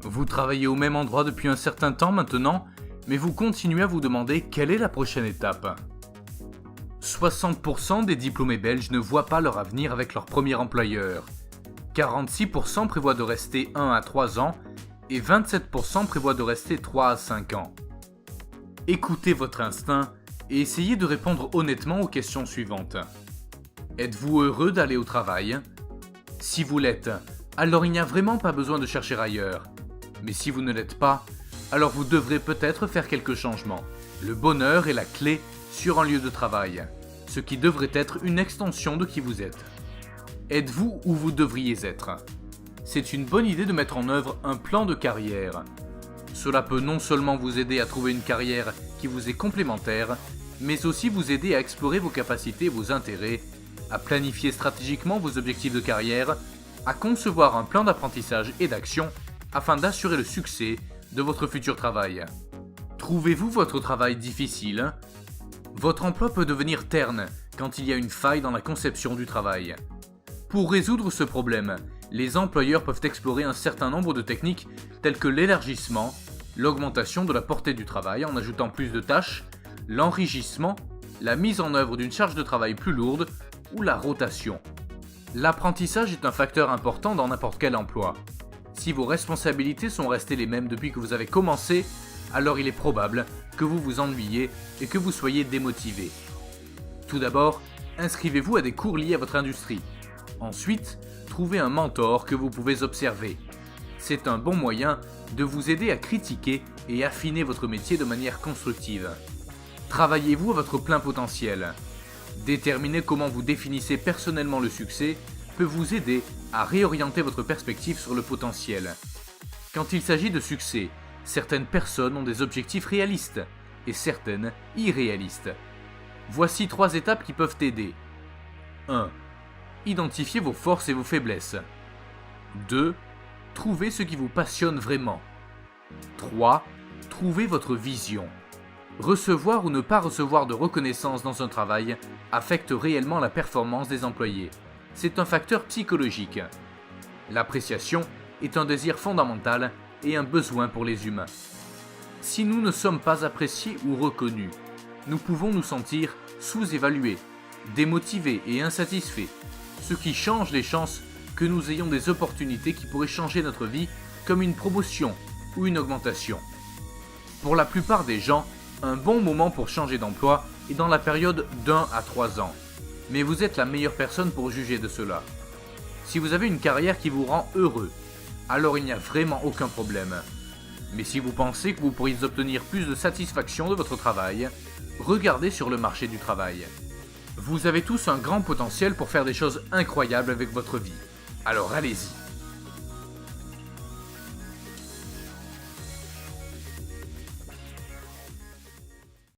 Vous travaillez au même endroit depuis un certain temps maintenant, mais vous continuez à vous demander quelle est la prochaine étape. 60% des diplômés belges ne voient pas leur avenir avec leur premier employeur. 46% prévoient de rester 1 à 3 ans et 27% prévoient de rester 3 à 5 ans. Écoutez votre instinct et essayez de répondre honnêtement aux questions suivantes. Êtes-vous heureux d'aller au travail ? Si vous l'êtes, alors il n'y a vraiment pas besoin de chercher ailleurs. Mais si vous ne l'êtes pas, alors vous devrez peut-être faire quelques changements. Le bonheur est la clé sur un lieu de travail, ce qui devrait être une extension de qui vous êtes. Êtes-vous où vous devriez être ? C'est une bonne idée de mettre en œuvre un plan de carrière. Cela peut non seulement vous aider à trouver une carrière qui vous est complémentaire, mais aussi vous aider à explorer vos capacités et vos intérêts, à planifier stratégiquement vos objectifs de carrière, à concevoir un plan d'apprentissage et d'action afin d'assurer le succès de votre futur travail. Trouvez-vous votre travail difficile ? Votre emploi peut devenir terne quand il y a une faille dans la conception du travail. Pour résoudre ce problème, les employeurs peuvent explorer un certain nombre de techniques telles que l'élargissement, l'augmentation de la portée du travail en ajoutant plus de tâches, l'enrichissement, la mise en œuvre d'une charge de travail plus lourde ou la rotation. L'apprentissage est un facteur important dans n'importe quel emploi. Si vos responsabilités sont restées les mêmes depuis que vous avez commencé, alors il est probable que vous vous ennuyiez et que vous soyez démotivé. Tout d'abord, inscrivez-vous à des cours liés à votre industrie. Ensuite, trouvez un mentor que vous pouvez observer. C'est un bon moyen de vous aider à critiquer et affiner votre métier de manière constructive. Travaillez-vous à votre plein potentiel. Déterminer comment vous définissez personnellement le succès peut vous aider à réorienter votre perspective sur le potentiel. Quand il s'agit de succès, certaines personnes ont des objectifs réalistes et certaines irréalistes. Voici 3 étapes qui peuvent t'aider. 1. Identifiez vos forces et vos faiblesses. 2. Trouvez ce qui vous passionne vraiment. 3. Trouvez votre vision. Recevoir ou ne pas recevoir de reconnaissance dans un travail affecte réellement la performance des employés. C'est un facteur psychologique. L'appréciation est un désir fondamental et un besoin pour les humains. Si nous ne sommes pas appréciés ou reconnus, nous pouvons nous sentir sous-évalués, démotivés et insatisfaits, ce qui change les chances que nous ayons des opportunités qui pourraient changer notre vie comme une promotion ou une augmentation. Pour la plupart des gens, un bon moment pour changer d'emploi est dans la période d'1 à 3 ans. Mais vous êtes la meilleure personne pour juger de cela. Si vous avez une carrière qui vous rend heureux, alors il n'y a vraiment aucun problème. Mais si vous pensez que vous pourriez obtenir plus de satisfaction de votre travail, regardez sur le marché du travail. Vous avez tous un grand potentiel pour faire des choses incroyables avec votre vie. Alors allez-y.